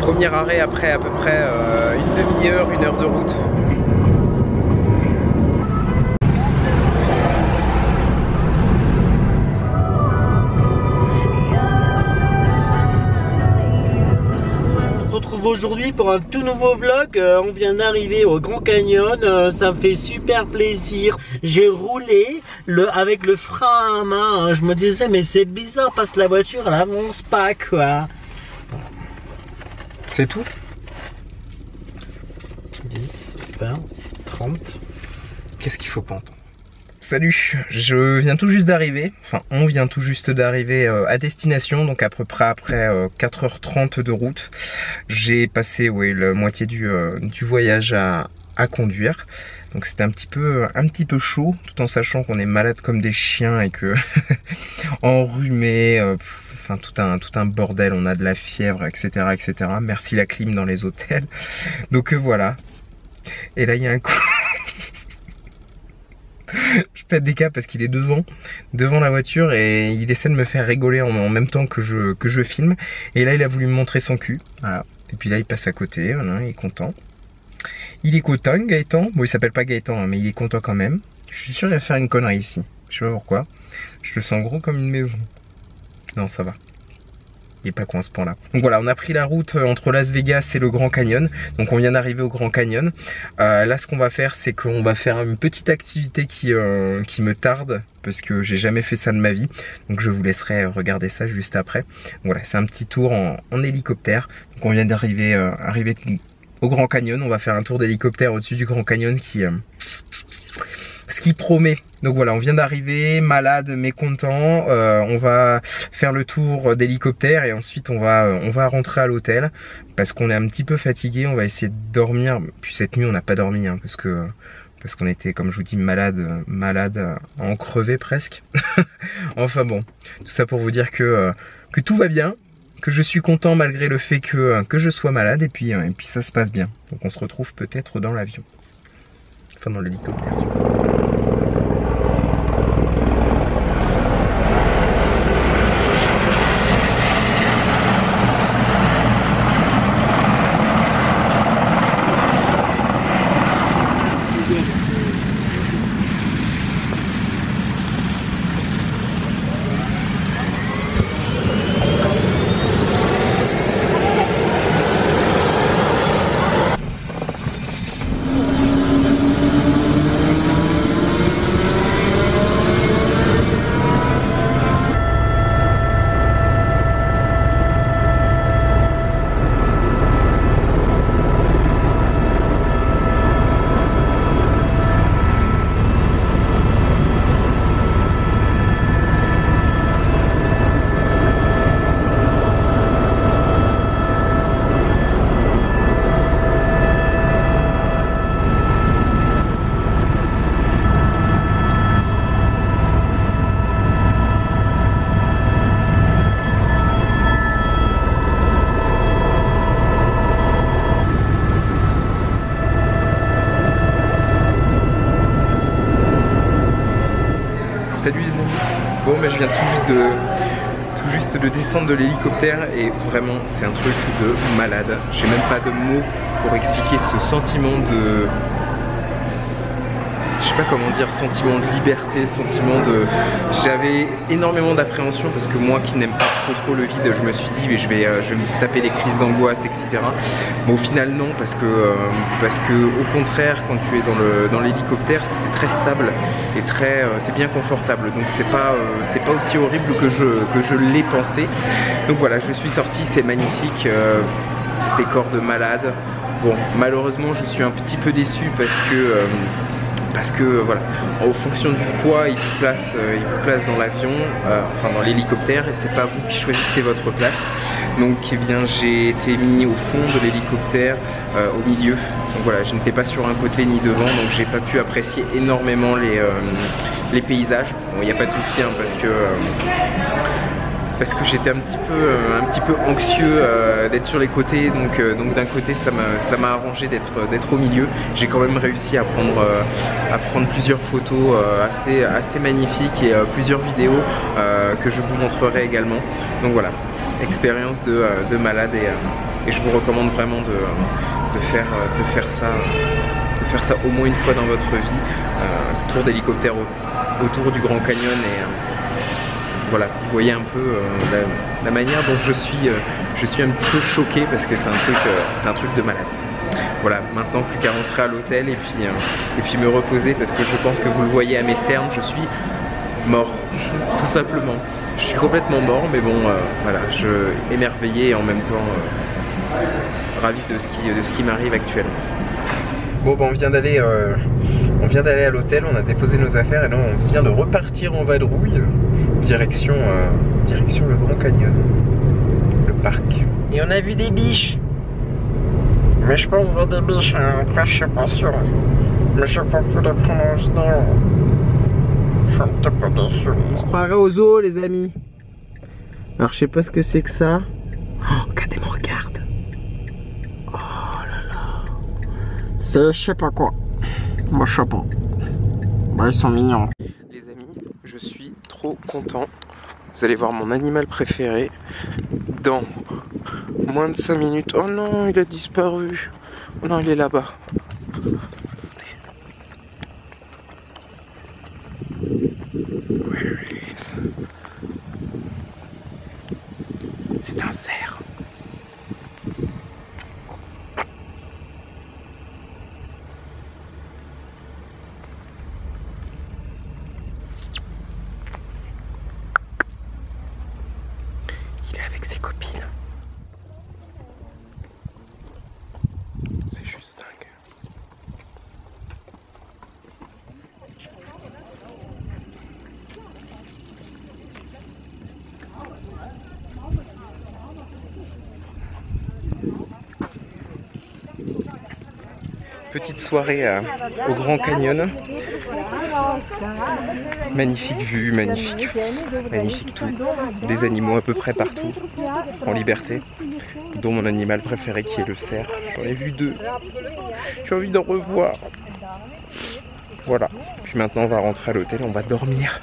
Premier arrêt après à peu près une demi-heure, 1 heure de route. Aujourd'hui pour un tout nouveau vlog. On vient d'arriver au Grand Canyon, ça me fait super plaisir. J'ai roulé avec le frein à main, je me disais mais c'est bizarre parce que la voiture elle avance pas quoi. C'est tout. 10, 20, 30. Qu'est-ce qu'il faut pas entendre? Salut, je viens tout juste d'arriver, enfin on vient tout juste d'arriver à destination, donc à peu près après 4h30 de route. J'ai passé la moitié du voyage à conduire, donc c'était un petit peu chaud, tout en sachant qu'on est malade comme des chiens et que enrhumé, enfin tout un bordel, on a de la fièvre, etc. etc. Merci la clim dans les hôtels, donc voilà. Et là il y a un coup... Je pète des câbles parce qu'il est devant la voiture et il essaie de me faire rigoler en même temps que je filme. Et là il a voulu me montrer son cul, voilà. Et puis là il passe à côté, voilà, il est content. Il est content Gaëtan, bon il s'appelle pas Gaëtan hein, mais il est content quand même. Je suis sûr qu'il va faire une connerie ici, je sais pas pourquoi. Je le sens gros comme une maison. Non ça va. Il n'est pas con à ce point-là. Donc voilà, on a pris la route entre Las Vegas et le Grand Canyon. Donc on vient d'arriver au Grand Canyon. Là, ce qu'on va faire, c'est qu'on va faire une petite activité qui me tarde, parce que j'ai jamais fait ça de ma vie. Donc je vous laisserai regarder ça juste après. Donc voilà, c'est un petit tour en hélicoptère. Donc on vient d'arriver au Grand Canyon. On va faire un tour d'hélicoptère au-dessus du Grand Canyon ce qui promet. Donc voilà, on vient d'arriver, malade mais content. On va faire le tour d'hélicoptère et ensuite on va rentrer à l'hôtel parce qu'on est un petit peu fatigué. On va essayer de dormir. Puis cette nuit on n'a pas dormi hein, parce qu'on était, comme je vous dis, malade à en crever presque. Enfin bon, tout ça pour vous dire que tout va bien, que je suis content malgré le fait que je sois malade et puis ça se passe bien. Donc on se retrouve peut-être dans l'avion. Enfin dans l'hélicoptère. Salut les amis. Bon mais je viens tout juste de descendre de l'hélicoptère et vraiment c'est un truc de malade. J'ai même pas de mots pour expliquer ce sentiment de... Je sais pas comment dire, sentiment de liberté, sentiment de... J'avais énormément d'appréhension parce que moi qui n'aime pas trop le vide, je me suis dit mais je vais me taper les crises d'angoisse, etc. Mais au final non, parce que au contraire quand tu es dans l'hélicoptère c'est très stable et t'es bien confortable, donc c'est pas aussi horrible que je l'ai pensé. Donc voilà, je suis sorti, c'est magnifique, décor de malade. Bon malheureusement je suis un petit peu déçu parce que voilà, en fonction du poids, il vous place dans l'avion, enfin dans l'hélicoptère, et c'est pas vous qui choisissez votre place. Donc eh bien j'ai été mis au fond de l'hélicoptère, au milieu. Donc voilà, je n'étais pas sur un côté ni devant, donc j'ai pas pu apprécier énormément les paysages. Bon, il n'y a pas de souci hein, parce que j'étais un petit peu anxieux d'être sur les côtés, donc d'un côté ça m'a arrangé d'être au milieu. J'ai quand même réussi à prendre plusieurs photos assez magnifiques et plusieurs vidéos que je vous montrerai également. Donc voilà, expérience de malade et je vous recommande vraiment de faire ça au moins une fois dans votre vie. Tour d'hélicoptère autour du Grand Canyon et voilà, vous voyez un peu la manière dont je suis un petit peu choqué parce que c'est un truc de malade. Voilà, maintenant plus qu'à rentrer à l'hôtel et puis me reposer parce que je pense que vous le voyez à mes cernes, je suis mort, tout simplement. Je suis complètement mort, mais bon, voilà, émerveillé et en même temps ravi de ce qui m'arrive actuellement. Bon, ben, on vient d'aller à l'hôtel, on a déposé nos affaires et là on vient de repartir en vadrouille direction le Grand Canyon, le parc. Et on a vu des biches. Mais je pense que c'est des biches, hein. Après je suis pas sûr. Mais je sais pas pu les prendre en vidéo. Je suis un petit peu déçu. On se croirait aux zoo les amis. Alors je sais pas ce que c'est que ça. Oh, regardez, me regarde. Oh là là. C'est je sais pas quoi. Moi je sais pas. Bah ils sont mignons. Les amis, je suis trop content. Vous allez voir mon animal préféré dans moins de 5 minutes. Oh non, il a disparu. Oh non, il est là-bas. C'est un cerf. Il est avec ses copines. C'est juste dingue. Petite soirée au Grand Canyon. Magnifique vue, magnifique tout. Des animaux à peu près partout, en liberté, dont mon animal préféré qui est le cerf. J'en ai vu 2. J'ai envie d'en revoir. Voilà. Puis maintenant on va rentrer à l'hôtel et on va dormir.